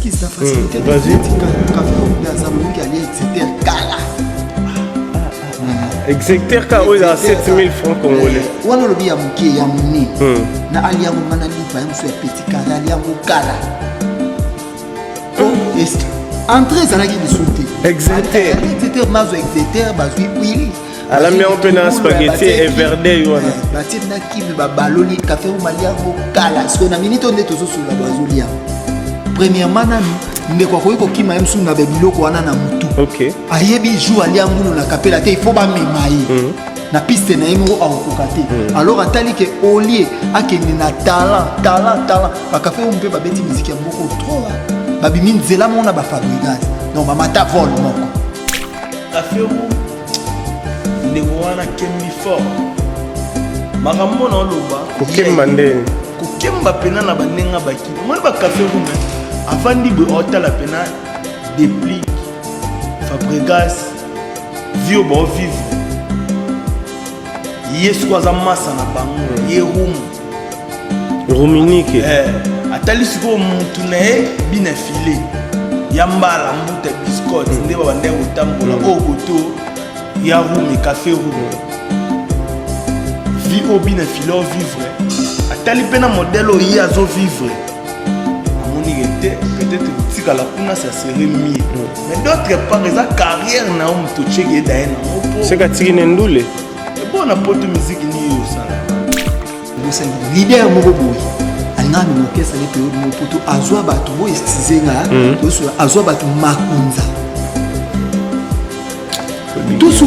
esquisse la facilité. Vas-y. Café Rumba Zamoni qui allait Exeter Kala. Exeter Kala, oui, à 7000 francs congolais. On a le bien mouké, il y a mouné. Na aliango manali, par exemple, sur petit Kala, aliango Kala. Entrée, ça n'a qu'à sauter. Exeter. Exeter, mazo Exeter, bazui oui. À la main, on peut un spaghetti et verdé. Batit na kimi ba baloli café ou maliango Kala. Ce qu'on a minute on est tous sur la bazolia. Premièrement, nous ne pouvons pas kima même sous na biloko wana na mutu. OK. Ayebi joue aliango na kapela te, il faut pas memailler. Na piste na yemo akokate. Alors atali ke olie akende na talent. Ba café on peut ba beti musique ya moko trop. Ba bimi nzela mona ba fabricage. Donc ba mata vol moko. Café ou ne wana kembi fort. Makambo na loba. Kokemba ndeni. Kokemba pena na banenga baki. Moi ba café ou avant de hôtel la pena déplique Fabregas vio bon vivre yesu kwaza massa na bango ye Ruminique atali siko mutu na ye bina filé ya mbala mbuta biscuit nde ba bande utambola ogoto ya rumi café rumi vi obina filé o vivre atali pena modèle yi azo vivre peut-être que la puna ça serait mieux mais d'autre part la carrière na homme to check et d'ailleurs c'est que tu n'es ndoule et bon na poto musique ni yo ça c'est leader moko boy alina mi orchestre les période mo poto azwa bato bo estizenga to so azwa bato makunza tous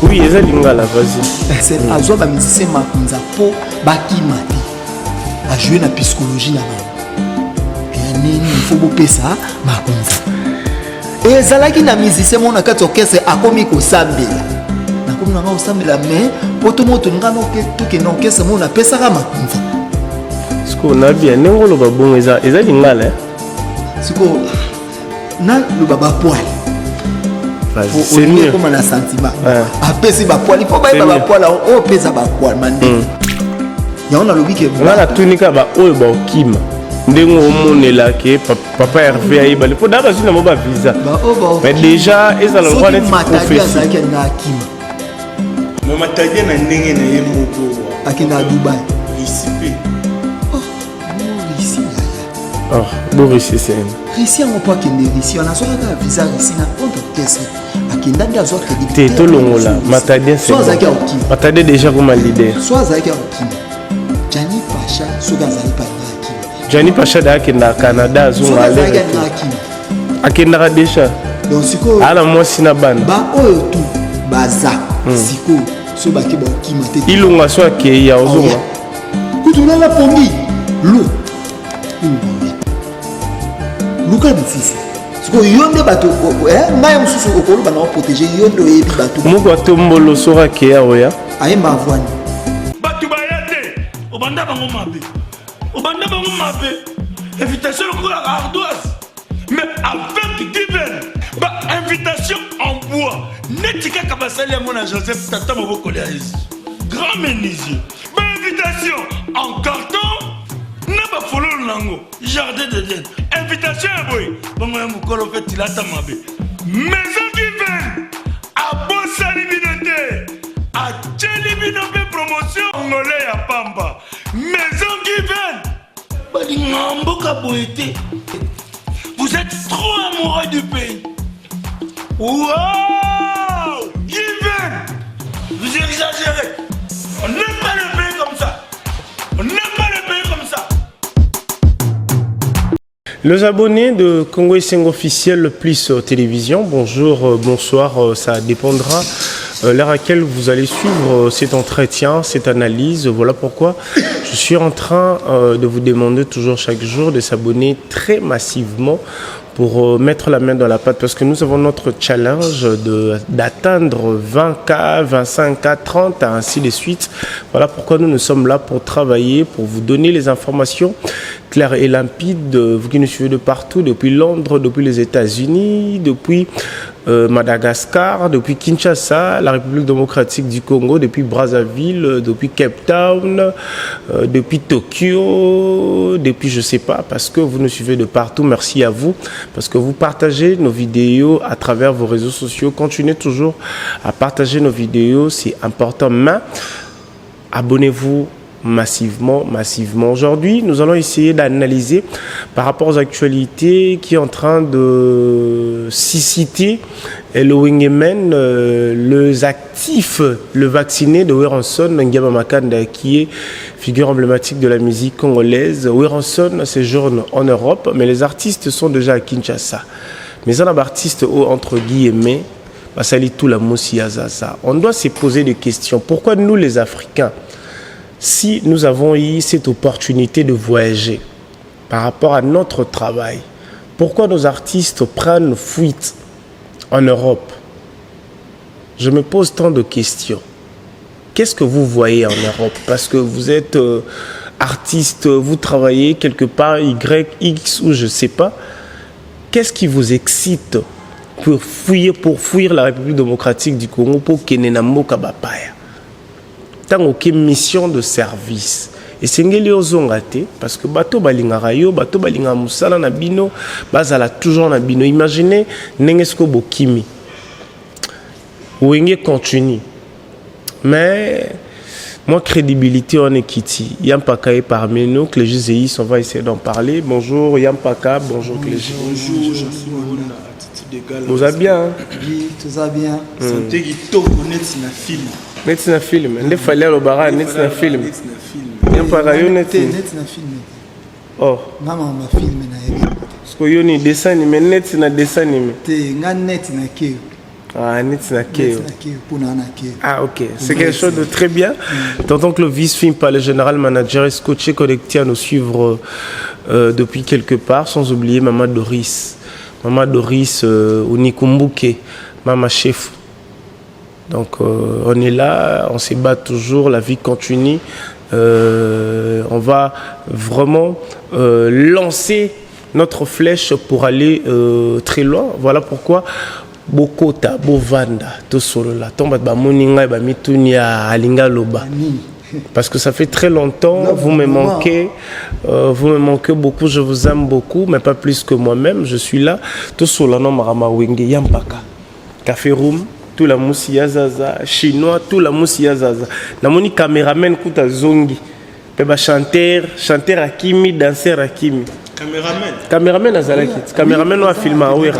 oui eza lingala vas-y c'est azwa ba musicien makunza po bakimati a jouer na psychologie na ba il faut que ça makunza et zalaki na musicien mona kati orchestre akomi ko sambela na komi na ko sambela mais poto moto ngano ke to ke na orchestre mona pesa ka makunza siko na bien ngolo ba bon eza lingala siko na lo baba poil c'est mieux comme na sentiment apesi ba poil il faut ba ba poil o pesa ba poil mande ya on a lobi ke na tunika ba oyo ba okima ndengo omonela ke papa Hervé ayibali po daba sina moba visa mais déjà eza la loi net profession mais matadi na ndenge na ye moko akina Dubai ici pe Boris c'est Russie on pas kende Russie on a soit ka visa Russie na on peut tester akenda ndia zo crédibilité te tolongola matadi c'est matadi déjà comme leader soit zaki okima Jani Pacha soga zali pa Jani Pacha na Canada azunga ale akenda déjà donc siko ala moi sina ban ba oyo tu baza siko so ba ke ba okima te ilunga so ke ya ozunga kutuna la pombi lu luka bisisi siko yonde bato ngai mususu okolo bana protéger yonde oyebi bato moko atombolo sora ke ya oya ayemba avwani bato bayate obanda bango mabe invitation au ardoise mais avec divine invitation en bois netika kabasali mon Joseph tata maboko ya grand menuisier invitation en carton na ba fololo nango jardin de Dieu invitation boy bongo ya mukolo fait tilata mabe maison divine a bosali binote a tcheli binope promotion ngolé ya pamba maison divine. Vous êtes trop amoureux du pays. Wow! Given! Vous exagérez. On n'aime pas le pays comme ça. Les abonnés de Congo Esengo officiel plus télévision, bonjour, bonsoir, ça dépendra l'heure à laquelle vous allez suivre cet entretien, cette analyse. Voilà pourquoi je suis en train de vous demander toujours chaque jour de s'abonner très massivement pour mettre la main dans la pâte parce que nous avons notre challenge d'atteindre 20K, 25K, 30, ainsi de suite. Voilà pourquoi nous sommes là pour travailler, pour vous donner les informations claires et limpides. Vous qui nous suivez de partout, depuis Londres, depuis les États-Unis, depuis Madagascar, depuis Kinshasa, la République démocratique du Congo, depuis Brazzaville, depuis Cape Town, depuis Tokyo, depuis je sais pas, parce que vous nous suivez de partout. Merci à vous, parce que vous partagez nos vidéos à travers vos réseaux sociaux. Continuez toujours à partager nos vidéos, c'est important. Mais abonnez-vous massivement. Aujourd'hui, nous allons essayer d'analyser par rapport aux actualités qui est en train de susciter le Wingemen, les actifs, le vacciné de Weranson Ngaba Makanda, qui est figure emblématique de la musique congolaise. Weranson séjourne en Europe, mais les artistes sont déjà à Kinshasa. Mais un artiste entre guillemets, Basali tout la moussi Azaza. On doit se poser des questions. Pourquoi nous, les Africains, si nous avons eu cette opportunité de voyager par rapport à notre travail, pourquoi nos artistes prennent fuite en Europe? Je me pose tant de questions. Qu'est-ce que vous voyez en Europe? Parce que vous êtes artiste, vous travaillez quelque part, Y, X ou je ne sais pas. Qu'est-ce qui vous excite pour fuir la République démocratique du Congo pour Kenenambo Kabapaya? Tant aucune mission de service. Et c'est ngeli parce que bateau balinga rayo, bateau balinga musala na bino, bazala toujours na bino. Imaginez nengesko bokimi. Wenge continue. Mais moi crédibilité en équité. Yampaka est parmi nous, Clégis on va essayer d'en parler. Bonjour Yampaka, bonjour Clégis. Bonjour, Vous allez bien? Oui, tout va bien. Santé qui tourne net na film. Net na film. Il fallait le bara net na film. Yampaka yo net na film. Oh. Maman ma film na yé. Parce que yo ni dessin animé net na dessin animé. Te nga net na keo. Ah, net na keo. Ah, ok. C'est quelque chose de très bien. Tonton Clovis, film par le général manager, est scotché, connecté à nous suivre depuis quelque part, sans oublier Maman Doris. Maman Doris Unikumbuke, Maman Chef. Donc on est là, on se bat toujours, la vie continue. On va vraiment lancer notre flèche pour aller très loin. Voilà pourquoi Bokota, Bovanda, Tosolola, Tomba Bamoninga, Bamitunia, Alinga Loba. Parce que ça fait très longtemps, vous me manquez beaucoup, je vous aime beaucoup, mais pas plus que moi-même, je suis là. Tosolola, non, Marama Wenge, Yampaka, Café Room, tout la moussi Zaza, chinois, tout la moussi Zaza. Namoni caméraman Kuta Zongi, Peba chanteur Akimi, danseur Akimi. Caméraman Azalaki, caméraman ou a filmé à Ouera.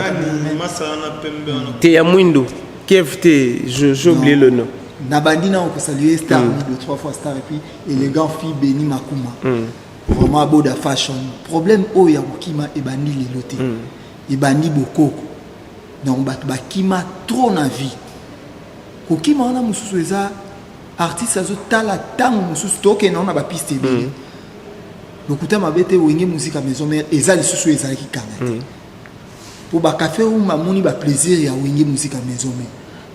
Théa Mwindo, KFT, j'ai oublié le nom. Nabandina, on peut saluer Star, 2-3 fois Star, et puis élégant fille Béni Makuma. Vraiment beau de fashion. Problème, oh, il y a Bokima et Bani les lotés. Et Bani Boko. Donc, Bakima trop na vie. Kokima, on a moussou eza artiste, azo tala tango moussou stocké, on a ba piste bien. Le côté m'a bête wenge musique à maison, mais eza les sous eza qui canette. Pour ba café ou ma moni ba plaisir ya wenge musique à maison,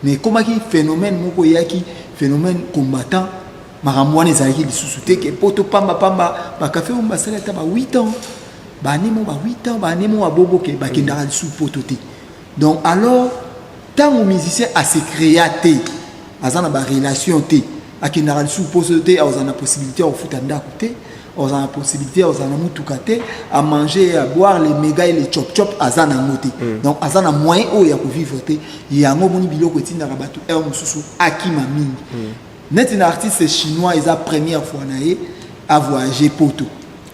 mais comment qui phénomène moko yaki phénomène combattant maramwane eza qui les sous te que poto pamba ba café ou ba sala ta ba 8 ans. Ba nemo ba 8 ans, ba nemo ba bobo ke ba kendara sous poto te. Donc alors tant aux musiciens à se créer à na ba relation te à kendara sous poto te à la possibilité au foot anda côté. On a la possibilité, on a à manger, à boire les méga et les chop-chop à Zana Moté. Donc, à Zana moyen, il y a pour vivre. Il y a un bon bilo qui est à Kimami. Net un artiste chinois, ils ont la première fois à voyager Poto.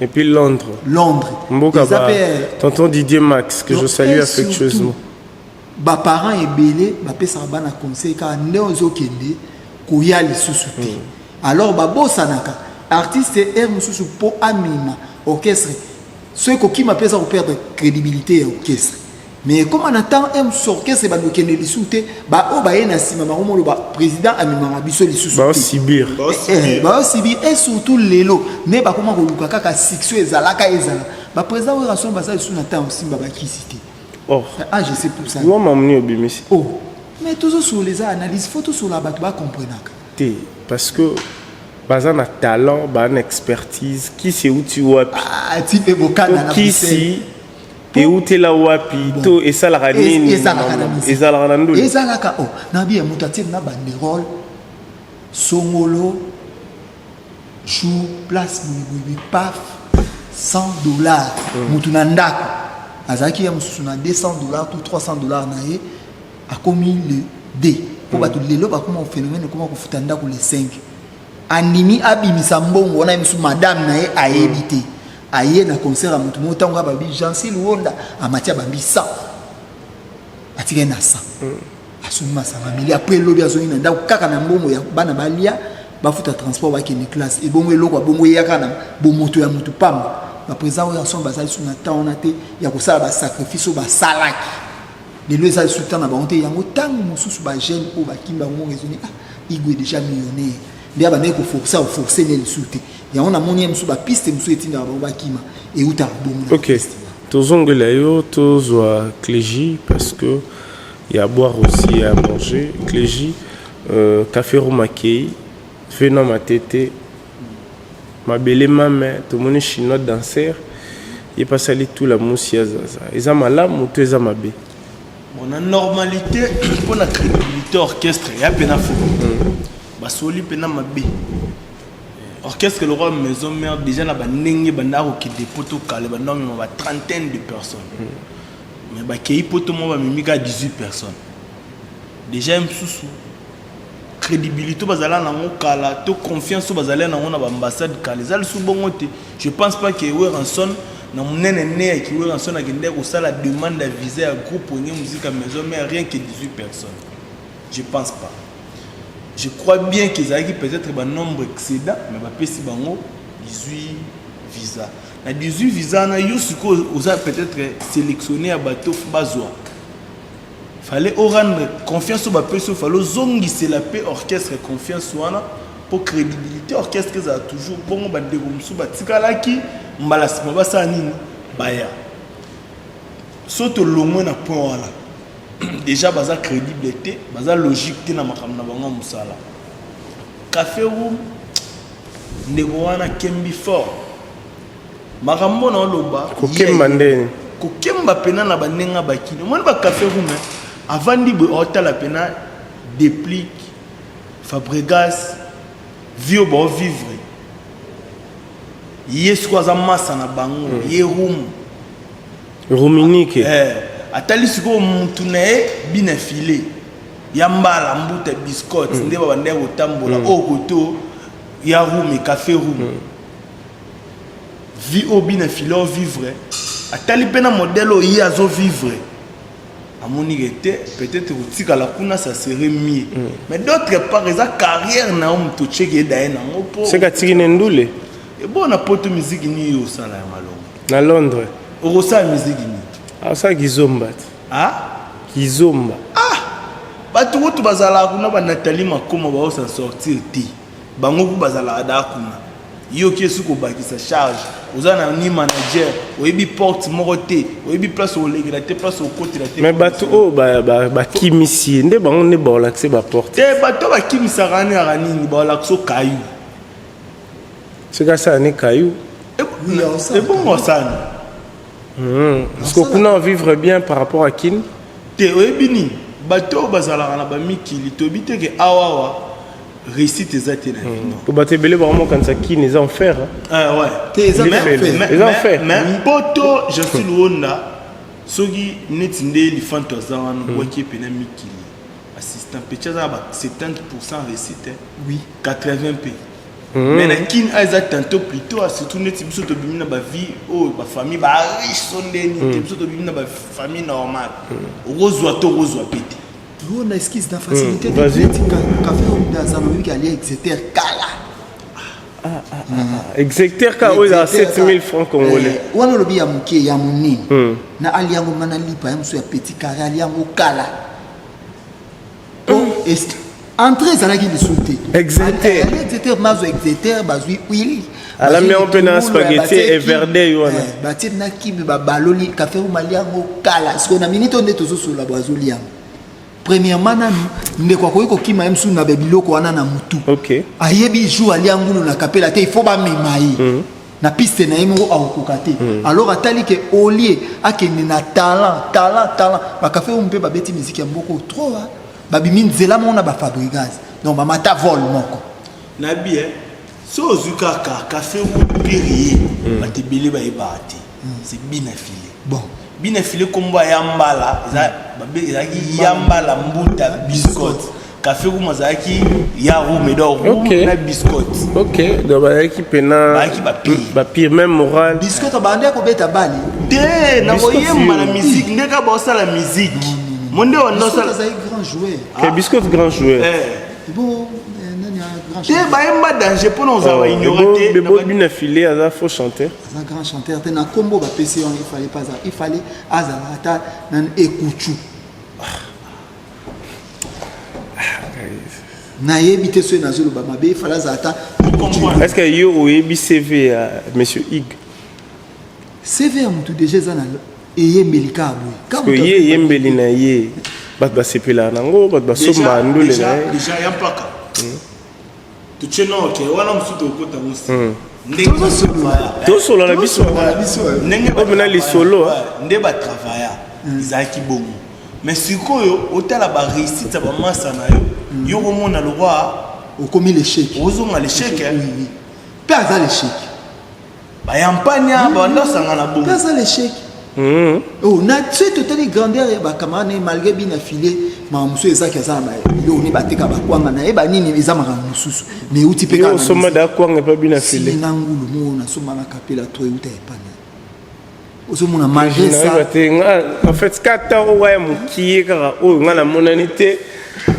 Et puis Londres. Tonton Didier Max, que je salue affectueusement. Mes parents sont belés, mes parents sont conseillés, car nous sommes koya les sous-soutés. Alors, babo sanaka. Artiste est mususu pour amima orchestre ceux qui m'appellent ça pour perdre crédibilité à orchestre mais comme on attend un orchestre ba dokene lisute ba o ba yena sima ba mo le président amima biso lisusu ba Sibir et surtout lelo ne ba comment koluka kaka succès ezalaka ezala ba président wa rason ba ça sous attend aussi ba kisité oh ah je sais pour ça moi m'amener obimisi oh mais toujours sur les analyses photo sur la ba comprendre parce que Bazan a talent, bazan expertise, qui c'est où tu vois, Et où tu es là wapi to et ça la ranine et ça la ranando et ça la ka oh na bien mutati na banderole songolo chou place oui paf $100 mutuna ndako azaki ya musuna $200 ou $300 na ye a commis le D pour ba tout lelo ba comment phénomène comment ko futa ndako les 5 animi abimisa mbongo wana misu madame na ye ayebite aye na concert à mutu motango babi Jansi Luonda a matia babi 100 atire na 100 asuma sa famille après lobi azoni na ndako kaka na mbongo ya bana balia bafuta transport ba kene classe et bongo eloko bongo yaka na bomoto ya mutu pamba ba présent ya son bazali suna taona te ya ko sala ba sacrifice ba salaki de lui ça sultan na bonté yango tango mususu ba jeune o ba kimba mo raisonner ah Igwe déjà millionnaire ndia ba neko forcer les souté ya on a moni musu ba piste musu etinda ba kima et uta bongo OK tozongela yo tozwa Clégie parce que il y a à boire aussi et à manger Clégie café romakei fena matete mabele mame to moni chinois danseur il passe aller tout la moussia zaza eza malamu to eza mabe on a normalité pour la crédibilité orchestre ya pena fo basoli pena mabe orchestre le roi maison mère déjà na banenge bandako ki dépoto kale ba norme ba trentaine de personnes mais ba kei poto mo ba mimika 18 personnes déjà msusu crédibilité bazala na kala to confiance bazala na na ambassade kala zal su bongote je pense pas que Weranson na munene ne ki Weranson akende ko sala demande à visa à groupe pour musique à maison mais rien que 18 personnes je pense pas je crois bien qu'ils avaient peut-être un nombre excédent mais ba pesi bango 18 visas na 18 visas na yo suko oza peut-être sélectionné à bateau bazwa fallait rendre confiance au bapeso fallait zongi c'est la paix orchestre confiance wana pour crédibilité orchestre que ça toujours bon ba de musu batikalaki mbala sima basa nini baya soto lomwe na point wala déjà baza crédibilité baza logique na makamna bango musala café room ndeko wana kembi fort makambo na loba ko kemba ndeni ko kemba pena na banenga bakini mwana ba café room avant de hôtel la pena déplique Fabregas vio bon vivre yes quoi za massa na bango ye room Ruminique atali siko mutu na bina filé yambala mbuta biscuit nde ba bande ko tambola o koto ya room et café room vi au bina filé vivre atali pena modèle yi azo vivre amoni était peut-être utika la kuna ça serait mieux mais d'autre part eza carrière na mtu cheke dae na ngopo c'est katiki ndule et bon na poto musique ni yo sala ya malongo na Londres orosa musique ni ah ça kizomba kizomba batu wotu bazala kuna ba Nathalie Makoma ba s'en sortir ti bango ku bazala ada kuna yo kesu ko bakisa charge ozana ni manager oyebi porte moroté oyebi place au légla te place au côté la te mais batu o ba kimisi nde bango ne ba l'accès ba porte te batu ba kimisa rani arani ba l'accès kayu c'est ka ça ne kayu et bon ça parce que kuna vivre bien par rapport à kin te oyebi ni batu bazala na ba mikili to bite ke awawa récite exactement pour battre belé vraiment quand ça qui les enfer ouais les enfer mais poto je suis Luonda sogi netinde li fantoza waki pena mikili assistant pechaza ba 70% récite oui 80 p mais na kin aiza tantôt plutôt surtout net biso to bimina ba vie oh ba famille ba riche sondeni biso to bimina ba famille normale rozwa pété on a esquisse de facilité de café au Dazano qui allait Exeter Kala. Exeter Kala, il a 7000 francs congolais. On a le bien mouké, ya mouni. Na aliango manalipa, ya moussou ya petit carré, aliango Kala. Entrée, ça n'a qui disouté. Exeter. Exeter, mazo Exeter, bazui huile. À la main, on peut un spaghetti et verdé, yoana. Bâtir na qui me baloli, café au maliango Kala. Ce qu'on a minute, on est tous sur la boisoliam. Premièrement nanu ndeko ko kima msu na bebiloko wana na mutu OK ayebi jour ali angulu na kapela te il faut ba memai na piste na yemo akokoka te alors atali ke olie akende na talent bakafe umpe babeti musique ya mboko trop babimi nzela mona ba fabricage donc bamata vol moko na bien so zukaka café ou piri batibili ba ibati c'est bien affilé bon bien affilé kombo ya mbala ezaki yambala mbuta biscotte café ou mazaki ya roumedor na biscotte OK donc bazaki pena papier même moral biscotte bande ko beta bali de na boyemba la musique ndeka bossa la musique monde on no ça grand joueur que biscotte grand joueur bon te baemba danger pour nous avoir ignoré te bon bien affilé à faux chanteur un grand chanteur te na combo ba PC il fallait azalata nan ekuchu na yebite so na zolo ba mabe il fallait azalata est-ce que yo oyebi CV à monsieur Ig CV à mutu déjà zana eyembelika abwe parce que yembeli na ye bat ba sepela nango bat ba somba ndule na déjà ya paka tu cheno ke wana msuto ukota musi tout solo la biso ndenge ba mena li solo nde ba travailler izaki bongo mais sikoyo otala ba réussite ba massa na yo yo komona le roi okomi l'échec ozonga l'échec oui pas à l'échec ba yampanya ba ndosanga na bongo pas à l'échec oh na tu totali grandeur ya ba camarade malgré bien affilé ma muso ezaki azana yo ni bateka bakwanga na eba nini ezamaka mususu mais uti peka yo soma da kwanga pa bien affilé na ngulu mo na soma na kapela to uta epana ozomona malgré ça en fait kata oya mukiye kaka oyo ngana monanité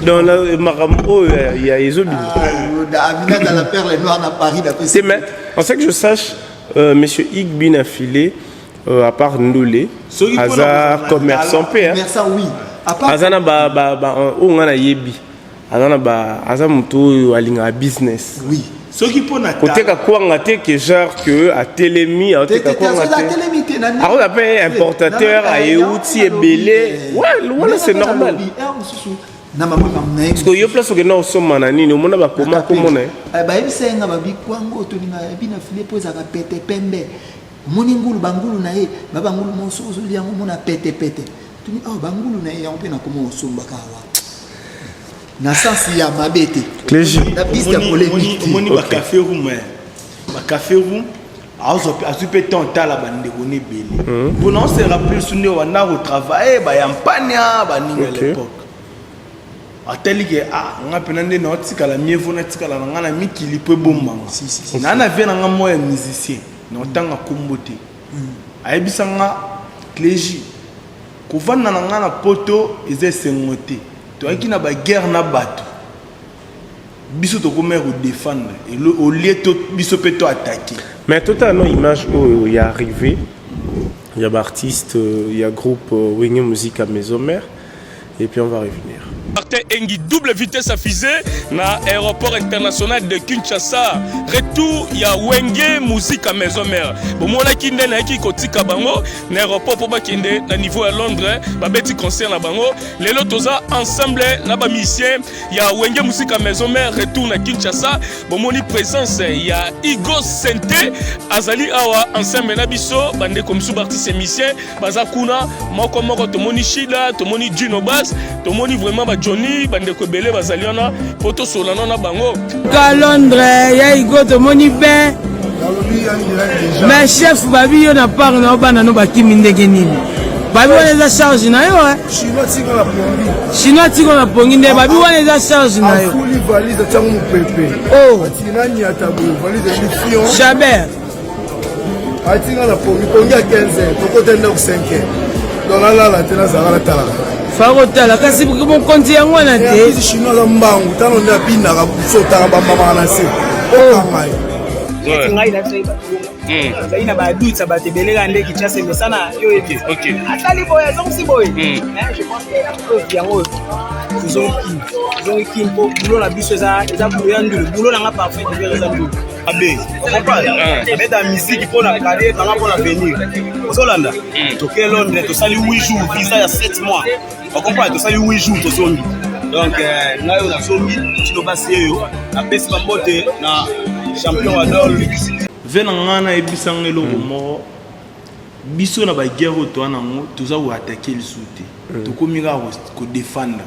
dans la marambo il y a Ezobi Amina dans la perle noire à Paris d'après c'est mais en fait que je sache monsieur Ig bien affilé à part Ndoulé hasard commerçant père commerçant oui azana ba o ngana yebi azana ba azamuto alinga business oui ce qui pona koteka kwanga te que genre que a telemi a teka kwanga te a on appelle importateur a euti ebele ouais c'est normal parce que yo place que non soma na nini omona ba koma komona ba ebisenga ba bikwango to ninga bina file poza ka pete pembe moni ngulu bangulu na ye baba ngulu moso ozulia mona pete tuni bangulu na ye on pe na komo osomba kawa na sens ya mabete la piste ya polémique moni ba café room azupe tanta la bande koni belé pour non se rappeler sunne wana au travail ba yampania ba ninga l'époque ateli ke nga penande na otika la mievo na tika la nga na mikili pe bomba si na vient nga moya musicien na otanga kombote ayebisanga clégie kovanda na nga na poto eze sengote to aki na ba guerre na bato biso to komer o défendre et au lieu to biso pe to attaquer mais totalement image où il y a arrivé il y a artiste il y a groupe Wenge Musique à Maison Mère et puis on va revenir Martin Engi, double vitesse à fusée na aéroport international de Kinshasa. Retour, il y a Wenge Musique à Maison Mère. Bon, moi, qui n'est pas qui kotika bango, na aéroport pour bakinde, na niveau à Londres, ba beti concert na bango. Les lotosa ensemble, na ba musicien, il y a Wenge Musique à Maison Mère, retour na Kinshasa. Bon, mon présence, il y a Igo Sente, Azali Awa, ensemble na biso, bande comme sous artiste musicien, bazakuna, moko moko tomoni Shida, tomoni Juno Bass, tomoni vraiment ba Johnny bandeko belé bazaliana poto solana na bango ka Londres ya Igo to moni ben mais chef babi yo na part na bana no bakimi ndenge nini babi wana za charge na yo chinois tiko na pongi nde babi wana za charge na yo fuli valise tango mupepe atina nyata bo valise lifion Chabert atina na pongi ya 15 tokotenda ku 5 dans la tena zala tala farotala kasi bon konti yango na te chinois la mbangu tano nda binda ka sota ba mama na se ngai na tsayi ba ina ba dutsa ba tebelela ndeki chase mesana yo eti atali boya zonsi boy je pense que yango zonki po bulo na biso za bulo ndulu bulo na nga parfait de za ndulu abe mais dans musique pour la carrière dans pour l'avenir Zolanda toke Londres to sali 8 jours visa ya 7 mois on comprend to sali 8 jours to zongi donc ngayo na zongi tino basi yo na pesi bambote na champion adol venangana ebisanga eloko moko biso na baguerre oyo toa nango toza koatake lisusu te tokomi kaka kodefendre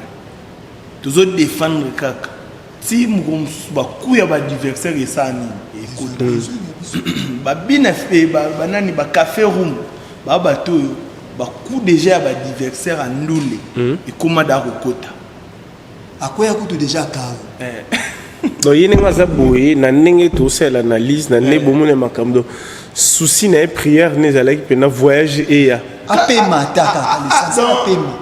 tozodefendre kaka ti moko mosusu baku ya badiversaire esa nini ekota babina banani bacafé room baa bato oyo baku déjà ya badiversaire andule ekóma da kokota akoya kutu déjà kao donc ye ndenge aza boye na ndenge tosala analyse na ndenge bomona makambo souci na ye prière ne ezalaki mpena voyage eya apema taka lisansi apema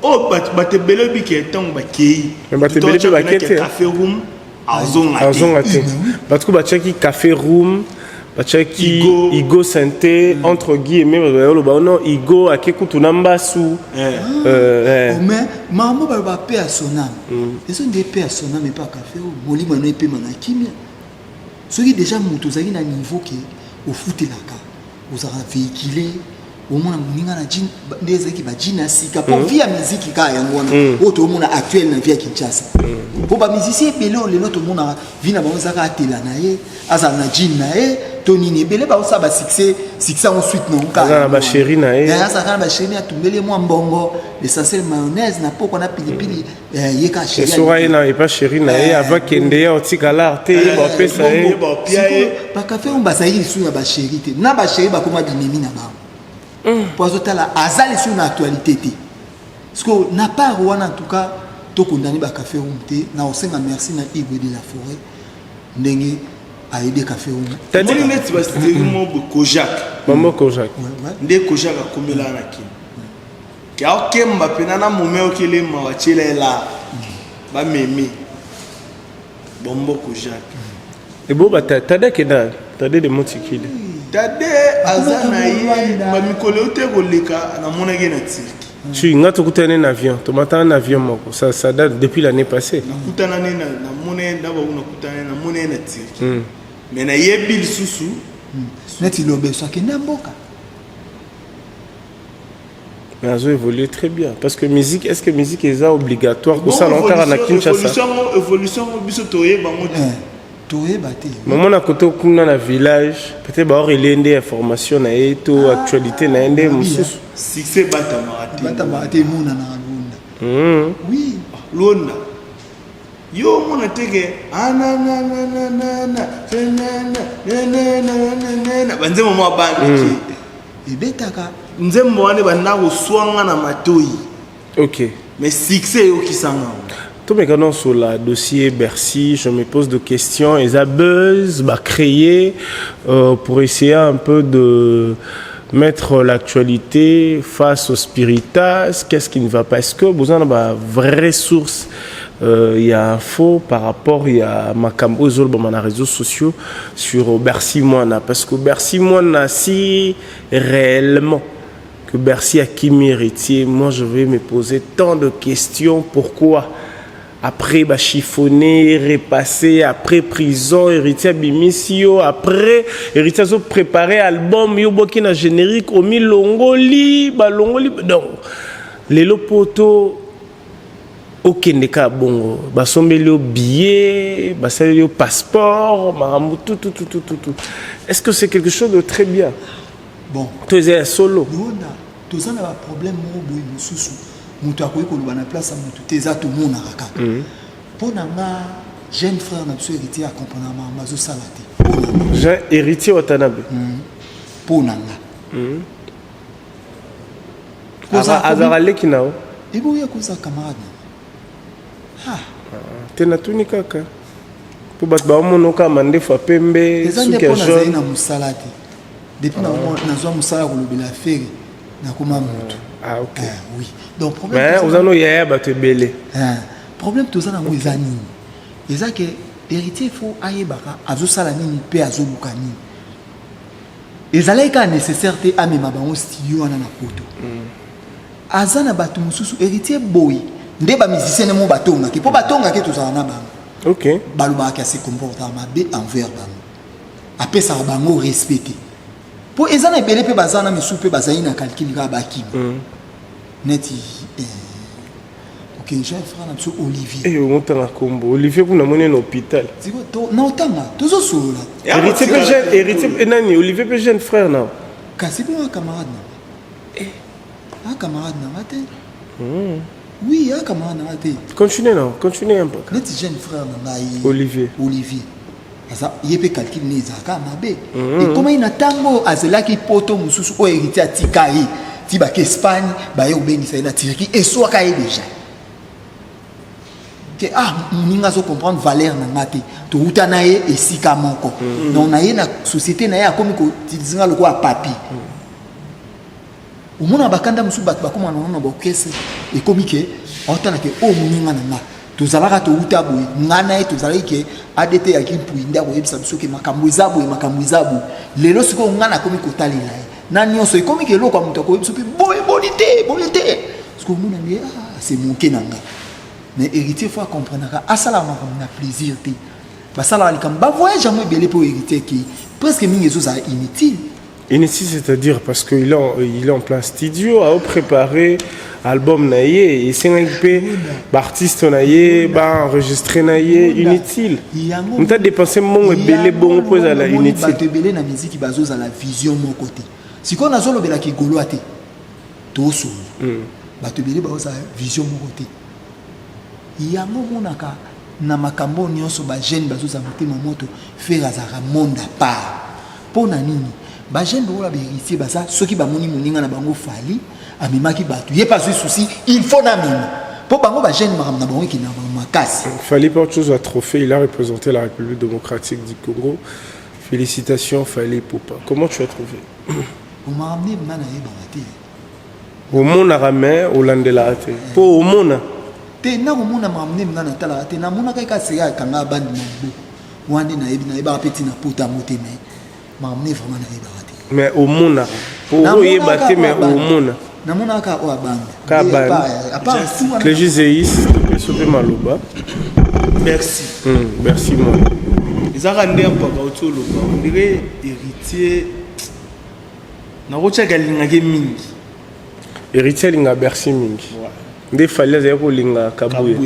oyo bato ebele bike ntango bakei bato ebele mpe bake te café room azonga te bato ko batiaki café room batiaki Igo Santé entre guillemets bayoloba non Igo ake kutu na mbasu mais maman baloba pe ya sonam ezo nde pe ya sonam epa café molimo no epema na kimia soki déjà moto ozalaki na niveau ke ofutelaka ozalaka véhicule omona moninga na jine nde ezalaki bajine ya sika mpo vi ya miziki kaka yango wana oyo tomona actuel na vi ya kinshasa mpo bamisisi ebele oyo lelo tomonaka vi na bango ezalaka atela na ye azala na jine na ye to nini ebele baosala basuccès yango suite aza na basheri na ye azalaka na basheri na atumbeli mwa mbongo l'essentiel mayonnaise na poko na pilipili ye ka sheri esoka ye na epa sheri na ye ava kende ye otikala te ye bapesa ye bakafe oyo bazalaki lisusu na basheri te na basheri bakoma binemi na bango mpo azotala aza lisusu na actualité te parceque na part wana en tout cas tokondani bakafe oyo te na osenga merci na Igwe de la Forêt ndenge aide café oyo tandis neti basiteri mo Kojak mama Kojak nde Kojak akomela na kini ke akemba pena na mome okelema watiela ela bameme bombo Kojak ebo tade kena tade de motikile tade aza na ye bamikolo oyo te koleka namonaki na Turquie tu nga tokutana na avion tomata na avion moko ça date depuis l'année passée nakutana ne na mone ndaba nakutana na mone na Turquie mais na yebi lisusu neti lobe so akende mboka mais azo évolué très bien parce que musique est-ce que musique est obligatoire pour ça longtemps na Kinshasa évolution biso toye bango toyeba te maman na koto kuna na village peut-être ba orelende information na eto actualité na ende mususu succès batama te mona na lunda oui lunda yo mona teke banzembo mwa bandi ebetaka nzembo wane banda koswanga na matoi ok mais succès yo kisanga tout maintenant sur le dossier Bercy, je me pose des questions. Et ça buzz, créer pour essayer un peu de mettre l'actualité face au spiritas. Qu'est-ce qui ne va pas? Est-ce que vous avez une vraie source? Il y a info par rapport il y a Makambo Zolbo dans les réseaux sociaux sur Bercy Moana. Parce que Bercy Moana, si réellement que Bercy a qui méritier, moi je vais me poser tant de questions. Pourquoi? Après chiffonner, repasser, après prison, héritier bimisio, après héritier préparé album, yo boki na générique, omi longoli, donc les lopoto okende ka bongo, basombeli yo billet, basali yo passeport, marambo tout. Est-ce que c'est quelque chose de très bien? Bon, tu es solo. Tu as un problème mo mususu. Mutu akoyi koloba na place ya mutu te eza tomonaka kaka mpo na nga jeune frère na biso héritier acomprendre mazosala te jean héritier watanabe mpo na nga azala leki nao eboya kozala camarade te natuni kaka mpo bato baomonoka mandefu apembe eza nde mpo nazali na mosala te depuis nazwa mosala kolobela affaire nakoma mutu Ah, ok. Oui. Donc, problème. Mais vous en avez un peu belé. Problème, tout ça, dans les années. Et ça, que l'héritier, il faut aller baka, azo salamini, pe azo bukani. Et ça, là, nécessaire, à mes mabans, studio, à na poto. Azana batu mususu, héritier boy. Ndeba musicien, mon bateau, qui pour bateau, qui tout ça, na bang. Ok. Baluba, qui se comporte envers bang. Après ça, bango respecté. Pour les années, belé, pe bazana, mais soupe, bazana, calcul, baki. Neti que jeune frère na Olivier. Et on monte en combo. Olivier vous n'avez un hôpital. Non tanga, toujours solo. Héritier nani Olivier peut jeune frère non. Kasi bien un camarade na. Un camarade na maté. Oui, un camarade na maté. Continuez un peu. Notre jeune frère na Olivier. Asa yepe calcul ne zaka mabe. Et comment il natango azela ki poto mususu o héritier atikai. Ti ba ke Espagne, ba yo benisa na Turquie et soit ka déjà. Que muninga zo comprendre valeur na ngate. To utana ye esika moko. Donc na ye na société na ye akomi ko tizinga loko a papi. Umuna bakanda musu bat bakoma na bokese et komi ke otana ke o muninga na nga. Tozalaka to utabu ngana ye tozalaki ke ADT ya kimpwinda ko yebisa biso ke makambo ezabu lelo siko ngana komi ko talela na nyonso ekomi ke loko muto ko yebisa pe bonité siko muna ngi c'est mon kenanga mais héritier faut comprendre ka asala na plaisir te basala alikamba voyage moi belé pour héritier qui presque mingi zo za inutile. Inutile, c'est-à-dire parce qu'il est en plein studio à préparer album naïe et c'est un peu artiste naïe enregistré naïe inutile. On t'a dépensé mon belé bon pour la inutile. Te belé na musique qui bazo à la vision mon côté. Si qu'on a zolo bela ki golo ate. To so. Ba te belé bazo vision mon côté. Yango monaka na makambo nyonso ba jeune bazo za motema moto faire azara monde à part. Pona nini? Ba jeune bo la héritier baza soki ba moni moninga na bango fali amemaki batu ye pas souci il faut na mine pour bango ba jeune maram na bango ki na makasi. Fallait pas autre chose à trophée, il a représenté la République démocratique du Congo. Félicitations Fallait Poupa. Comment tu as trouvé? On m'a ramené mana ye bangate. Au monde aramé au landela ate. Pour au monde te na mona m'a ramené mana tala ate na mona kai ka seya kanga bandi mambo. Wande na yeba petit na pota moteme. M'a ramené vraiment na yeba. Mais au monde pour y battre mais au monde na mona ka o abanda ka ban les juséistes sope maloba merci merci moi ezaka nde mpaka otoloba on dirait héritier na rocha linga ke mingi héritier linga bercy mingi nde fallait ya ko linga kabuya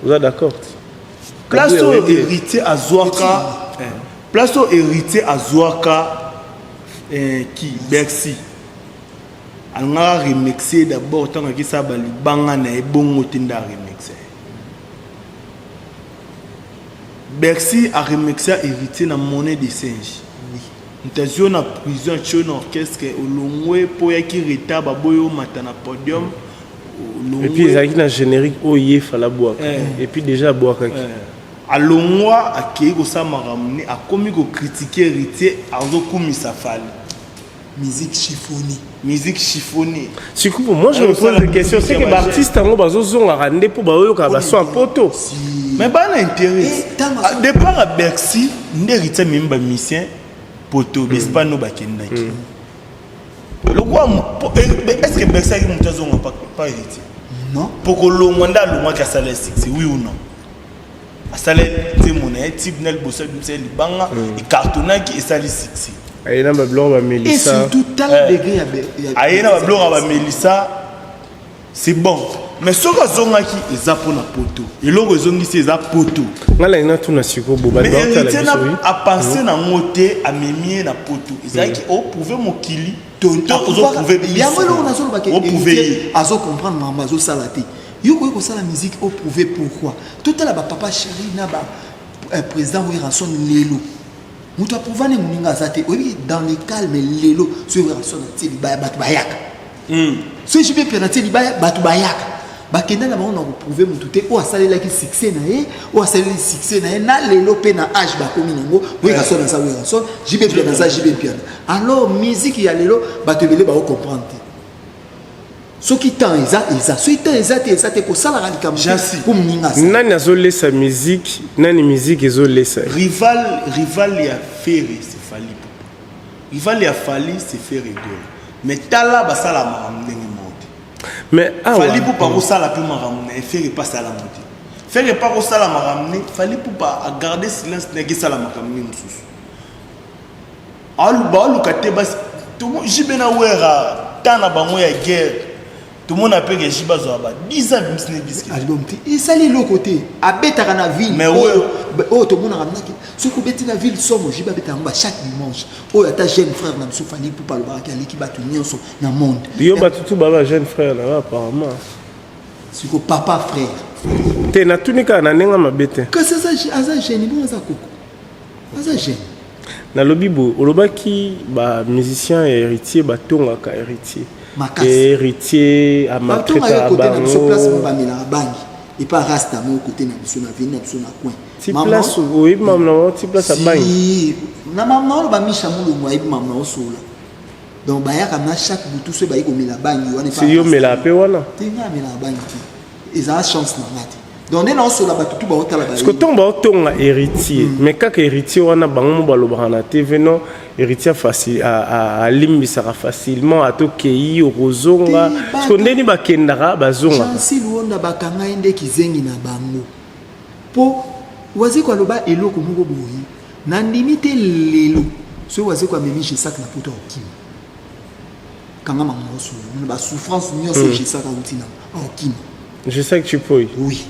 vous êtes d'accord place au héritier azwaka place au héritier azwaka qui Bercy on a remixé d'abord tant que ça bali banga na ebongo tinda remixé Bercy a remixé héritier na monnaie de singe Ntazio na prison tio na orchestre olongwe po ya ki reta baboyo matana podium et puis ils ont un générique oye fala boire et puis déjà boire alongwa akei ko sa maramne akomi ko critiquer héritier azo kumisa fali musique chiffonnée si coup moi je me pose des questions c'est que l'artiste en bazo zonga rande pour baoyo ka baso en poto mais pas l'intérêt départ à Bercy ndérité mimba musicien poto bispano bakendaki le quoi est-ce que Bercy a monté zonga pas héritier non pour que l'ongwanda l'ongwa ka sala 6 oui ou non asale témoigner type nel bossa bimsel banga et cartonnaki et sali 6 ayena ba blog ba Melissa et surtout tal degré ayena ba blog ba Melissa c'est bon mais ce que zongaki eza pona poto et loko zongisi eza poto ngala ina tuna siko boba mais héritier a pensé na ngote a memie na poto ezaki o pouvait mokili tonto ozo pouvait yango loko na solo ba ke héritier azo comprendre mama azo salati yoko ko sala musique au prouver pourquoi tout à la papa chéri na ba président oui rançon lelo muto prouvane muninga zate oui dans le calme lelo sur rançon ti libaya batu bayaka so je vais penalty libaya batu bayaka bakenda na bango na prouver mutu te o asalela ki succès na ye o asalela succès na ye na lelo pe na âge ba komi nango oui rançon na ça oui rançon je vais penalty ça je vais penalty alors musique ya lelo batu belé ba comprendre ce qui tend ça ce qui tend exact pour ça la radical pour mninga nani azole sa musique nani musique ezole sa rival ya Ferré c'est Fally rival ya Fally c'est Ferré Gol mais tala ba sala maramnenge monte mais Fally pour pas sala plus maramne Ferré pas sala monte Ferré pas sala maramne Fally pour pas garder silence negi sala maramne mususu alu ba lu kate bas to jibena wera tana bango ya guerre tout le monde a payé que Jiba Zoaba 10 ans même si n'est biscuit album et ça les l'autre côté à bêta na ville mais ouais tout le monde a ramené ce que bêta na ville somme Jiba bêta chaque dimanche oh ta jeune frère na Soufani pour pas le voir qui bat tout nyonso na monde yo ba tout baba jeune frère là apparemment ce que papa frère te na tunika na nenga mabete que c'est ça aza jeune bon aza koko aza jeune na lobibo olobaki ba musicien et héritier ba tonga ka héritier héritier à ma traite à bango sur place on va mettre la banque et pas rasta mon côté na biso na vini na biso na coin ti place oui maman ti place à banque si na maman ba misha mulungu ayi maman osola donc ba ya kana chaque butu so ba yi ko mela banque wana si yo mela pe wana tinga mela banque ils ont chance na ngati donc on sur la batutu ba otala ba parce que ton héritier mais quand héritier wana bango ba lobana TV non héritier facile à limbisa facilement à to kei rozonga parce que ndeni ba kendara bazonga si luonda bakanga ende kizengi na bango po wazi kwa loba eloko moko boyi na ndimite lelo so wazi kwa memi je sac na poto okima kanga mango so ba souffrance nyonso je sac utina okima je sais que tu peux oui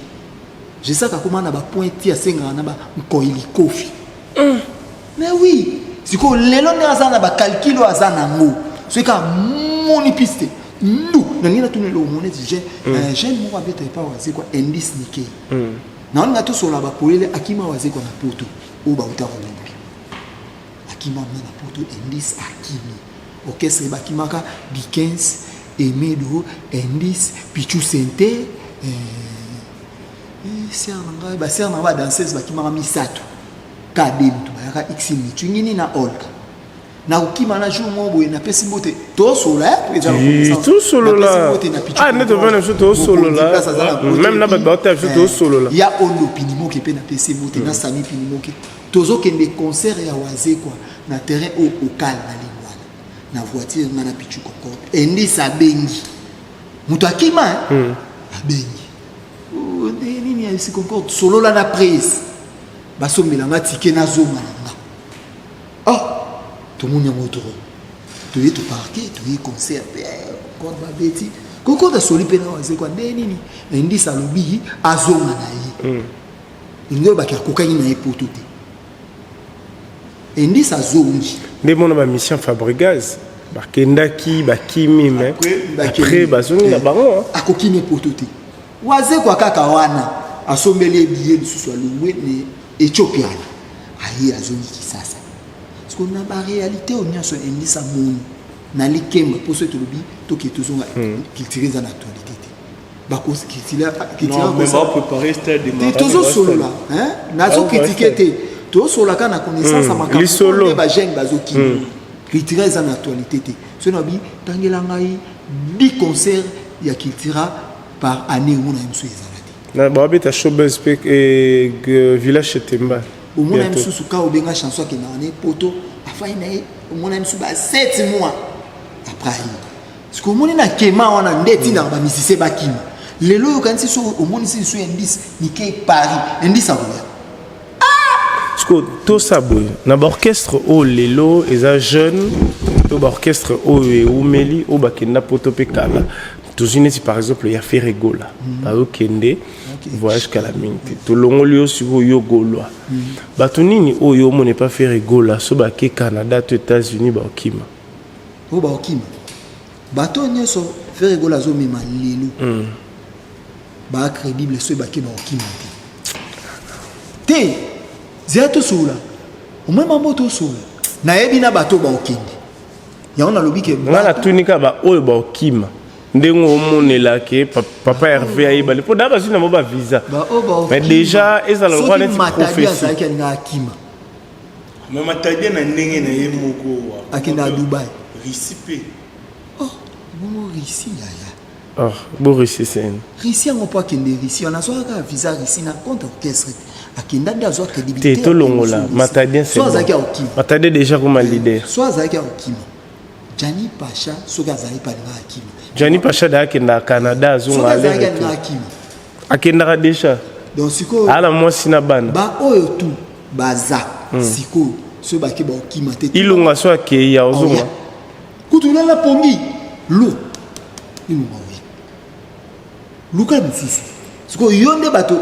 je sais que comment on a ba pointi à senga na ba koili kofi mais oui c'est que lelo ne azana ba calcul azana ngo c'est ka moni piste nous na nina tuni lo moni je jeune mo abeta pas wazi kwa indice nike na on ngato so la ba polele akima wazi kwa na poto o ba uta ko akima na poto indice akimi orchestre ba kimaka Bikens Emedo indice Pichu Sente serna ba serna ba danseuse ba kimaka misato kademtu bayaka xini tungini na olka na ukima na jour mo boye na pesi mbote to sola tout solo là ah ne te vena to solo là même na ba ta to solo là ya ondo pinimo ke pe na pesi mbote na sami pinimo ke tozo kende concert ya waze kwa na terrain au kal na lingwana na voiture na pichu kokko endi sa bengi mutu akima abengi nini ya isi concorde solo la na presse baso milanga tike na zoma nga tout le monde est autour tu es tout parquet tu es concert encore ba beti koko da soli pena waze kwa nini ndi salobi azoma na yi ngo ba ka kokani na epotote ndi sa zongi ndé mona ba mission Fabregas ba kendaki ba kimi mais après ba zongi na bango akokini epotote waze kwa kaka wana asombele billet de sous loué ne Éthiopienne ayi azongi kisasa parce qu'on a ba réalité on y a son indice amoni na likemba pour ce tolobi to ki tozonga culture za actualité ba ko ki non mais va préparer stade de mariage tozo solo là hein nazo critiquer te to solo là kana connaissance ma li solo ba jeng bazoki culture za actualité te ce nobi tangela ngai 10 concerts ya culture par année on a mso na babeta showbiz et village Chetemba au moins même sous ka obenga chanson qui na poto afai na au moins même sous ba 7 mois après ce que mon na kema wana ndeti na ba misise bakima lelo quand si au moins si sur indice ni ke Paris indice à ce que tout ça boy na orchestre au lelo eza jeune to ba orchestre o umeli o bakenda poto pe kala tozine si par exemple ya Ferregola bazokende voyage calamité to longoli yo siko yo golwa bato nini oyo mo ne pas Ferregola so ba ke Canada to États-Unis ba okima o ba okima bato nyeso Ferregola zo mema lelo ba crédible so ba ke ba okima te zeto sula o mema moto sula na yebi na bato ba okende ya ona lobike ngala tunika ba oyo ba okima ndengo omonela ke papa Hervé ayibale po daba sina mo ba visa mais déjà ezala kwa net professeur mais matadi na ndenge na ye moko akenda Dubai risipe bon Russie ya bon Russie c'est Russie on pas kende Russie on a soit ka visa Russie na compte orchestre akenda d'azo crédibilité te longola matadi c'est matadi déjà comme leader soit zaki okima Jani Pacha soga zaki pa na akima Jani Pacha da akenda Canada azunga ale akenda déjà donc siko ala moi sina bana ba oyo tu baza siko so ba ke ba okima te ilunga so ke ya ozunga kutula la pongi lo ilunga we luka mususu siko yonde bato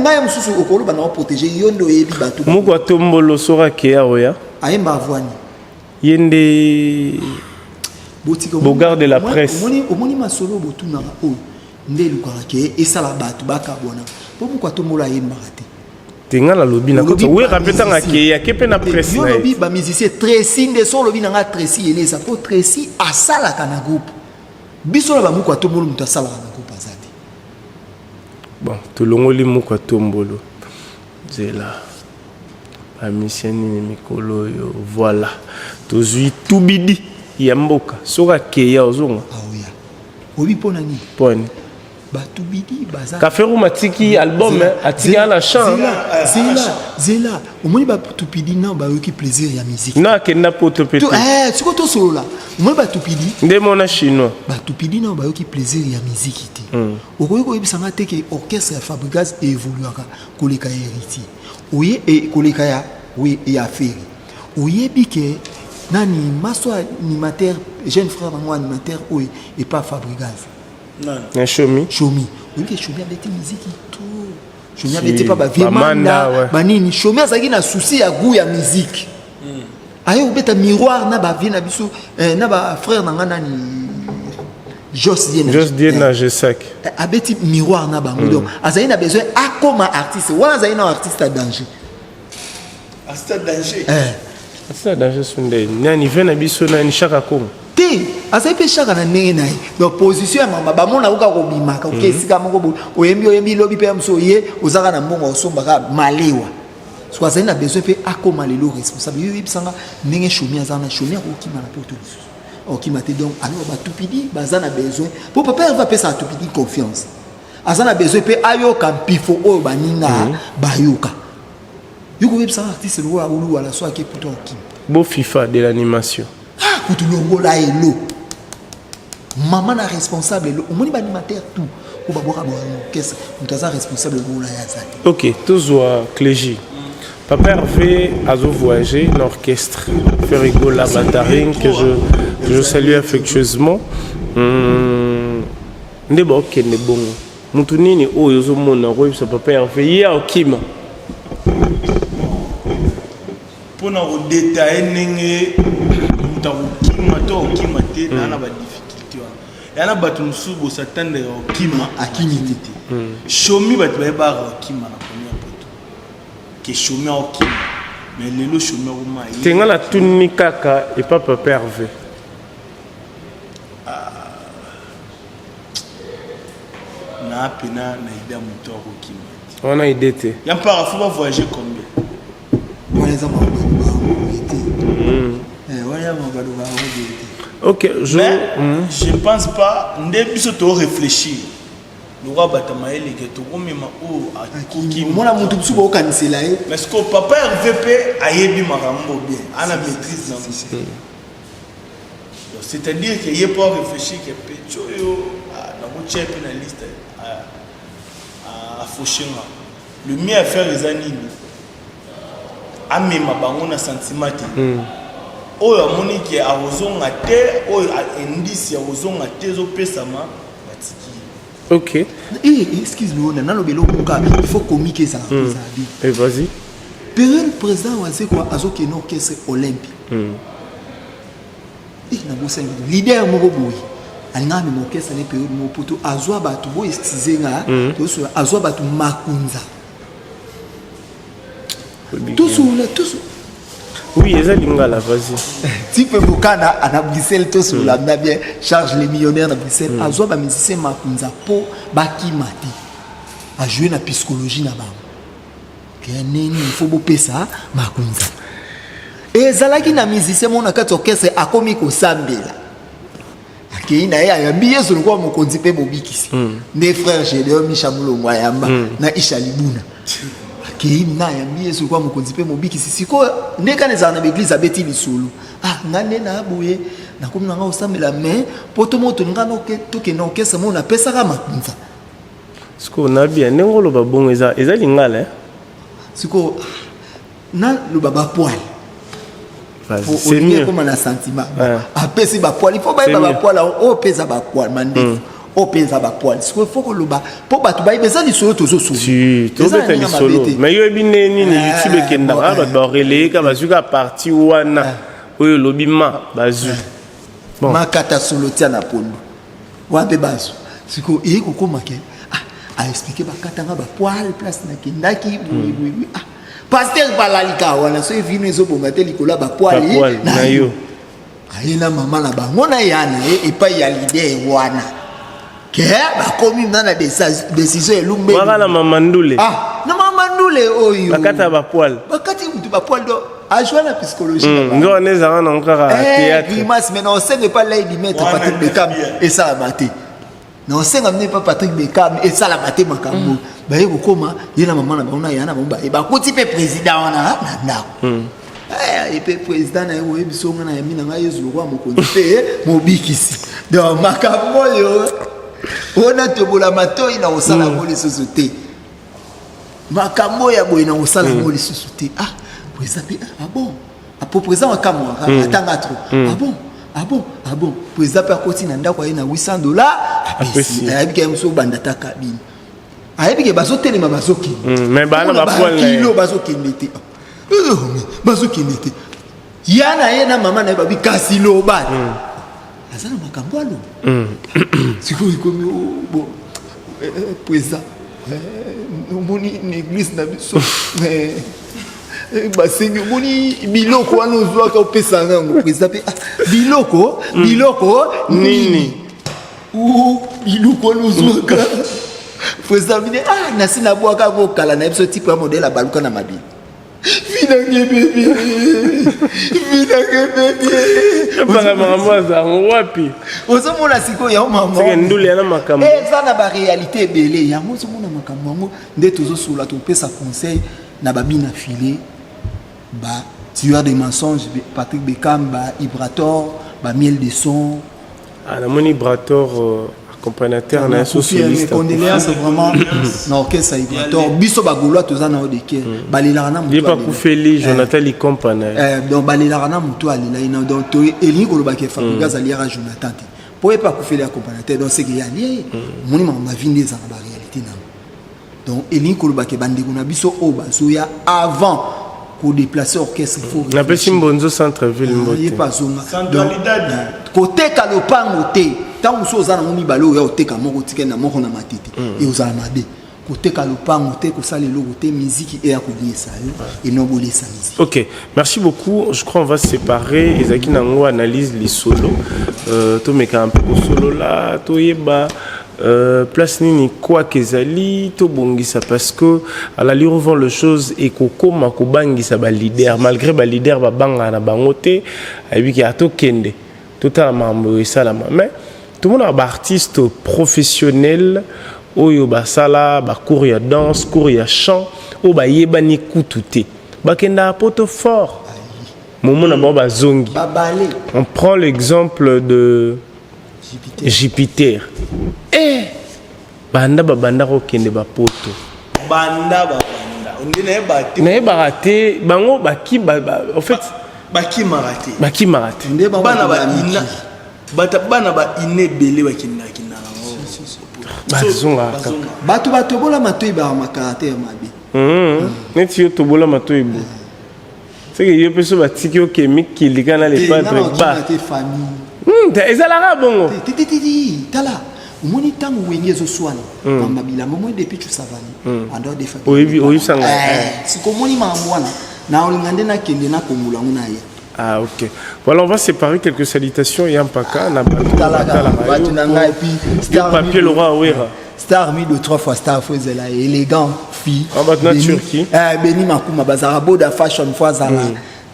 ngai mususu okolo bana protéger yonde oyebi bato moko atombolo sora ke oya ayemba avwani yende Bogard de la presse omoni masolo botunaka oyo nde lukaka ke esala bato bakabona po moko atombolo ayemba te tenga la lobby na kota we rapeta ngake ya kepe na presse yo lobby ba musicien Tracy nde so lobby na nga Tracy eleza po Tracy asala kana groupe biso la ba moko atombolo muta asala kana groupe azati bon tolongoli moko atombolo zela amisiani ni mikolo yo voilà tozui tubidi ya mboka soka ke ya ozonga aoya obi pona ni poni batu bidi baza Kaferu matiki album atiki ala chant zela omoni batu pidi na ba yoki plaisir ya musique na kenda poto pete siko to solo la omoni batu pidi nde mona chinois batu pidi na ba yoki plaisir ya musique te okoyi ko yebisanga te ke orchestre ya Fabregas évoluaka koleka héritier oye e koleka ya oui ya affaire oyebi ke nani maso animateur jeune frère moi animateur oui et pas Fabregas un Chomi oui que Chomi avait musique tout Chomi avait pas ba viemanda banini Chomi azaki na souci ya goût ya musique ayo obeta miroir na ba vie na biso na ba frère na ngana ni Jos Diena Jesak abeti miroir na bango donc azali na besoin akoma artiste wala azali na artiste à danger Asta danger sunde nani vena biso na ni chaka kongo te azai pe chaka na ndenge na ye donc position ya mama bamona uka kobimaka okesika moko oyembi lobi pe mso ye ozaka na mbongo osombaka malewa so azali na besoin pe akoma lelo responsable yo yebisanga ndenge Chomi azana Chomi akokima na poto lisusu okima te donc alors batupidi baza na besoin po papa va pesa atupidi confiance azana besoin pe ayoka mpifo oyo baninga bayoka yuko websa artiste le roi ou à la soirée qui plutôt qui beau FIFA de l'animation kutu longo la elo maman na responsable le omoni ba animateur tout ko ba boka orchestre mutaza responsable le la yazaki OK tozwa Clégie Papa Hervé a voyagé l'orchestre faire rigoler la Batarine que je salue affectueusement ndebo kende bongo mutu nini oyo zo mona ko sa Papa Hervé ya okima pour nous détailler n'engé mutaukima to okima te na ba difficulté ya na batu musubo satande okima akimité Chomi batu ba okima na première poto que Chomi okima mais lelo Chomi roma tenga la tuni kaka et pas Papa Hervé na pena na idée muto okima on a idée te ya para faut voyager combien ok, je pense pas. Ndé to réfléchir. Nous va batamaeli que to komema o akiki. Mona mutu tsubo okanisela e. Mais ce que papa RVP ayebi marambo bien. Ana maîtrise na musique. C'est-à-dire que y pas réfléchir que pecho yo na ko check na liste à Foshenga. Le mieux à faire les années. Amema bango na sentiment te oyo amoni ke awozonga te oyo indice ya wozonga te zo pesama batiki OK excuse-moi on a lobelo kuka il faut comiquer ça et vas-y période président wa c'est quoi azoke no orchestre olympique na bossa leader moko boyi alinga me orchestre ne période mo poto azwa batu bo estizenga to so azwa batu makunza tous oui ils ont la vas-y tu peux bokana à Bruxelles tous la bien charge les millionnaires na Bruxelles azwa ba musicien makunza po bakimati a jouer na psychologie na ba que nini il faut bopesa makunza et zalaki na musicien mona kati orchestre akomi ko sambela akei na ya yambi yeso kwa mokonzi pe bobikisi ne frère Gédéon Michamulo Mwayamba na Isha Libuna qui na yambi yesu kwa mokonzi pe mobiki siko ndeka neza na église abeti lisulu ngane na buye na komna nga osambela mais poto moto ngano ke to ke na okesa mo na pesa ka makunza siko na bien ngolo ba bongo eza lingala siko na lo baba poil c'est mieux comme un sentiment apesi ba poil il faut ba poil o pesa ba poil mande o penza ba poil siko faut que loba po batu ba ibeza li solo tozo solo si to beta li solo mais yo ebine ni YouTube kenda ba ba relé ka bazuka parti wana oyo lobima bazu bon makata solo tia na polo wa be bazu siko e ko komake a expliquer ba katanga ba poil place na kindaki oui pasteur balalika wana so vino ezo bonga te likola ba poil na yo ayina mama na bango na yana e pa ya leader wana ke ba komi na décision elumbe wala na mamandule na mamandule oyo bakata ba poil bakati mutu ba poil do a jouer la psychologie ndo aneza na encore à théâtre grimace mais on sait pas là il mettre Patrick Beckham et ça a maté non c'est amené pas Patrick Beckham et ça la maté makambo ba yeko koma yena mama na bango na yana bomba e ba kuti pe président wana na et puis président na yo ebiso ngana ya mina ngai yezu kwa mokonzi pe mobikisi donc makambo yo ona tobola matoi na osala ngoli société makambo ya boy na osala ngoli société président pe bon pour président akamwa atanga trop bon président pe akoti na ndako na $800 apesi ayebike mso bandata kabine ayebike bazotelema bazoki mais bana ba poil kilo bazokende te bazokende te yana ye na mama na babi kasi loba azana makambo alo sikoyo komi bon président moni l'église na biso basengi moni biloko wana ozwaka opesa ngango président pe biloko nini biloko wana ozwaka président bine nasi na bwaka kokala na biso type ya modèle abaluka na mabili Vinage bébé. Para maman za wapi. Ozo mona siko ya maman. C'est ndule yana makambo. Ça na ba réalité belé. Ya mozo mona makambo ngo nde tozo sula to pesa conseil na babina filé ba tueur des mensonges Patrick Beckham ba Ibrator ba miel de son. Na moni Ibrator accompagnateur na socialiste. Mes condoléances vraiment na orchestre Ibrator biso ba goloa tozana odeke balela na mutu. Il pas Koufeli Jonathan Licompana. Donc balela na mutu alela ina donc to eli koloba ke Fabrice aliara Jonathan. Pour pas Koufeli accompagnateur donc c'est que ya lié moni ma vie des en réalité na. Donc eli koloba ke bande kuna biso o bazoya avant ko déplacer orchestre faut. Na pesi mbonzo centre ville mbote. Il pas zonga. Côté kalopango te. Tant que vous avez un balo, vous avez un ticket na moko na matiti et vous avez mabe. Côté kalopango te ko sale lo côté musique et à couler ça et non bolé ça musique. OK, merci beaucoup. Je crois on va se séparer. Ezaki nango analyse les solos. To meka un peu solo là, to yeba place nini quoi kezali to bongisa parce que à la lire vend le chose et koko makobangisa ba leader malgré ba leader ba banga na bangote ayiki ato kende total mambo et ça la mais tout le monde a un artiste professionnel oyo basala ba cours ya danse cours ya chant o ba yebani kututé ba kenda poto fort moment na ba zongi on prend l'exemple de Jupiter banda ko kende ba poto banda ondine bati mais baraté bango baki en fait baki maraté bana ba ina bana ba inebele bakina bazonga bato bola matoi ba makarate ya mabe neti yo to bola matoi bo c'est que yo peso batiki o chimique qui ligana les padres ba ezalaka bongo tala moni tango wenge zo swana mama bilamba moi depuis tu savani ando de famille oui sanga siko moni mamwana na olingande na kende na komula nguna ye. Ah ok. Voilà, on va séparer quelques salutations et un paka na batunanga et puis star papier Laura Ouera. Star mi de 3 fois star fois là élégant fille. En bas de Turquie. Beni makuma bazara boda fashion fois zala.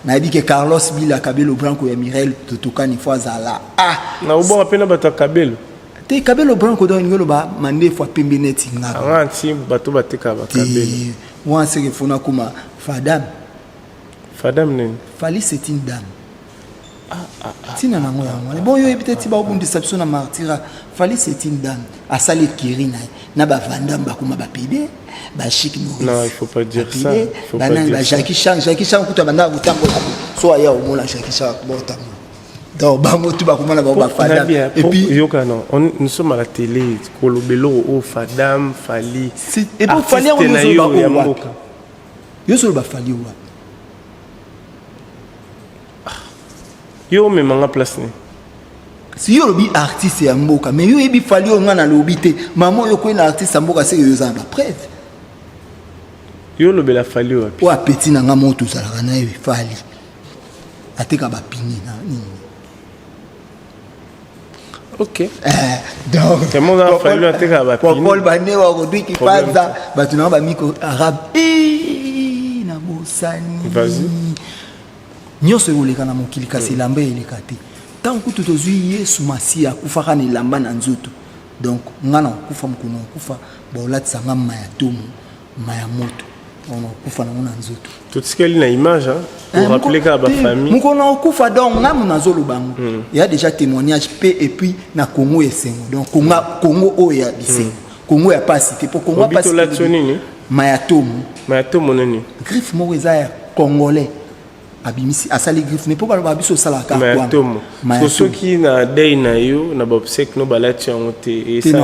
Na dit que Carlos Bila Cabello Branco et Mirel Totokani fois zala. Na ubo apena bata Cabello. Te Cabello Branco donc ngolo ba mande fois pembeneti ngaka. Anti bato bateka ba Cabello. Moi c'est que fona kuma Fadam ne. Fali c'est une dame. Tina na ngoya ngwana. Bon yo peut-être ba obundi sapso na martira. Fali c'est une dame. Asali kirina na ba vandam ba kuma ba pide. Ba chic Maurice. Non, il faut pas dire ça. Il faut pas dire ça. Jackie Chan kuta banda butambo. So aya omona Jackie Chan bota. donc bango tout bakomana bango bafadam et puis yokana nous sommes à la télé kolobelo o fadam fali et puis fali on nous ya mboka yo solo bafali wa yo me manga place ni si yo lobi artiste ya mboka mais yo ebi fali o ngana lobi te maman yo ko na artiste ya mboka c'est yo za ba prêtre yo lobela fali wa o apeti na nga moto zalaka na yo fali ateka ba pini na nini. Ok. Donc, comment on a fallu atterrir à la Paul Bané wa aujourd'hui qui passe ça, bah tu n'as pas micro arabe. Eh, na bosani. Vas-y. Nyoso yoleka na mokili kasi lamba eleka te. Tant que tout ozui Yesu Masia kufa kana lamba na nzoto. Donc ngana kufa mkono kufa ba olati sanga maya tomu, maya moto. On kufa na mona nzoto. Tout ce qu'elle a image hein pour rappeler qu'à ba famille. Mkono kufa donc ngam na zolo bango. Il y a déjà témoignage P et puis na Congo esengo. Donc Congo oya bisengo. Congo ya pas cité pour Congo pas cité. Maya tomu. Maya tomu nani? Griffe mo ezaya congolais. Abimisi asali griffe ne po ba biso sala ka kwa. Maya tomu. So qui na day na yo na ba obsèque no balati ngote et ça.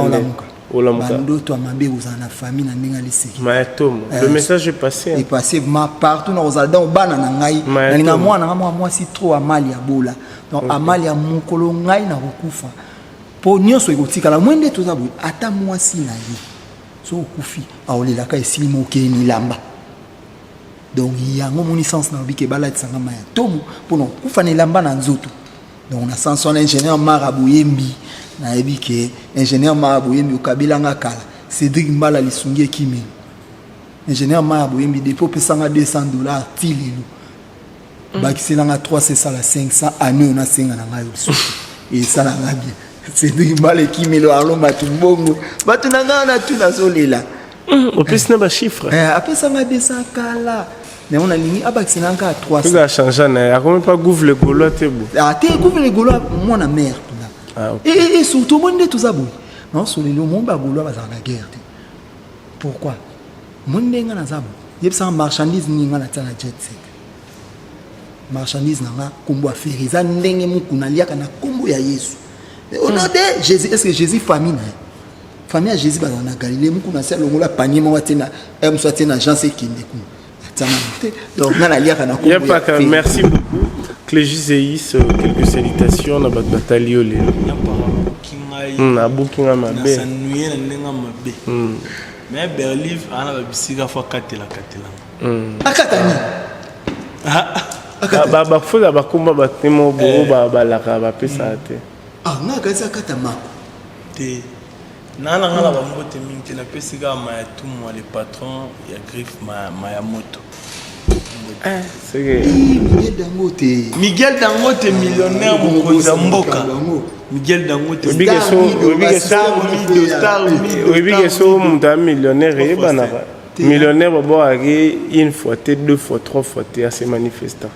Bandoto amabe uzana famille na ndinga liseki. Mayatom. Le message est passé. Est passé partout dans Ozalda bana na ngai. Na linga mwana moi si trop amali ya bola. Donc amali ya mukolo ngai na kokufa. Po nyonso ekotika la mwende tozabu ata mwasi na ye. So okufi aolela ka esili mokeni lamba. Donc yango moni sens na bike balati sanga mayatom pour no kufa ne lamba na nzoto. Donc on a sens son ingénieur Marabu Yembi. Na yebi ke ingénieur Marabu Yembi okabilanga kala Cédric Mbala lisungi ekimi ingénieur Marabu Yembi dépôt pesanga $200 tililo bakiselanga 300 sala 500 année na senga na ngayo et ça na ngabi Cédric Mbala ekimi lo alo matumbongo batu nanga na tuna solela au plus na ba chiffre apesanga 200 kala mais on a ligne abakiselanga 300 ça a changé na comme pas gouvre le golo te bo te gouvre le golo mon mère. Ah, okay. Et surtout, moi, tout ça, non, sur le monde, bah, boulot, bah, la guerre. Pourquoi? Moi, n'enga na zabo. Yep, ça marchandise n'enga na tana jet set. Marchandise n'enga kombo affaire. Ça n'enga mukuna liaka na kombo ya Yesu. Au nom de Jésus, est-ce que Jésus famille na? Famille à Jésus bah na Galilée mukuna ça longola panier moi tena, em soit tena agence kinde ku. Donc na liaka na kombo. Yep, merci beaucoup. Clégis Zeis, quelques salutations na bat batalio le. Na bookinga mabe. Na sanuye na ndenga mabe. Mais Berlin ana ba bisika fa katela. Akatani. Ba foza ba komba ba temo bo ba la ba pesa te. Ah na kaza katama. Te. Nana ngala ba mbote mingi na pesika ma tout moi le patron ya griffe ma moto. Miguel Dangote millionnaire mokonzi mboka. Miguel Dangote so muta millionnaire et banara. Millionnaire babo agi une fois, deux fois, trois fois à ces manifestants.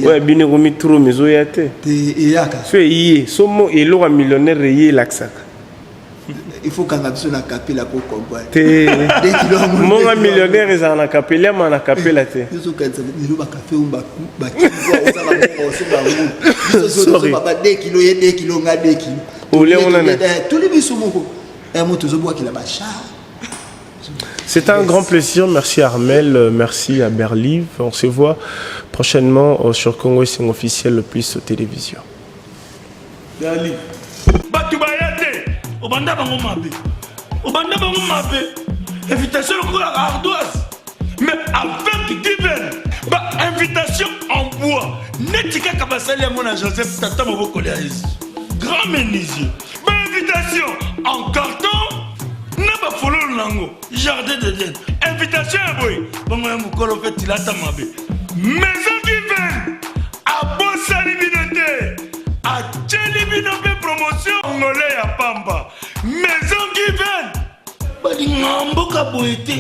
Ouais, bine komi trop mezo yate. So yé, so mo elo millionnaire yé laksaka. Il faut qu'on ait la capella pour comprendre. Mon millionnaire est en capella, mais en capella. C'est un grand plaisir. Merci Armel, merci à Berliv. On se voit prochainement sur Congo Sing officiel le plus télévision. Berliv. Obanda bango mabe. Invitation au ardoise. Mais avec divine. Invitation en bois. Netika kabasali à mon Joseph Tata Moboko Léaïs. Grand menuisier. Invitation en carton. N'a pas follow lango. Jardin de Dieu. Invitation à boy. Bango ya mukolo fait tilata mabe. Maison divine. A bossa libinoté. A tchelibinoté promotion. Congolais à Pamba. Maison qui vient. Bali ngambo ka boete.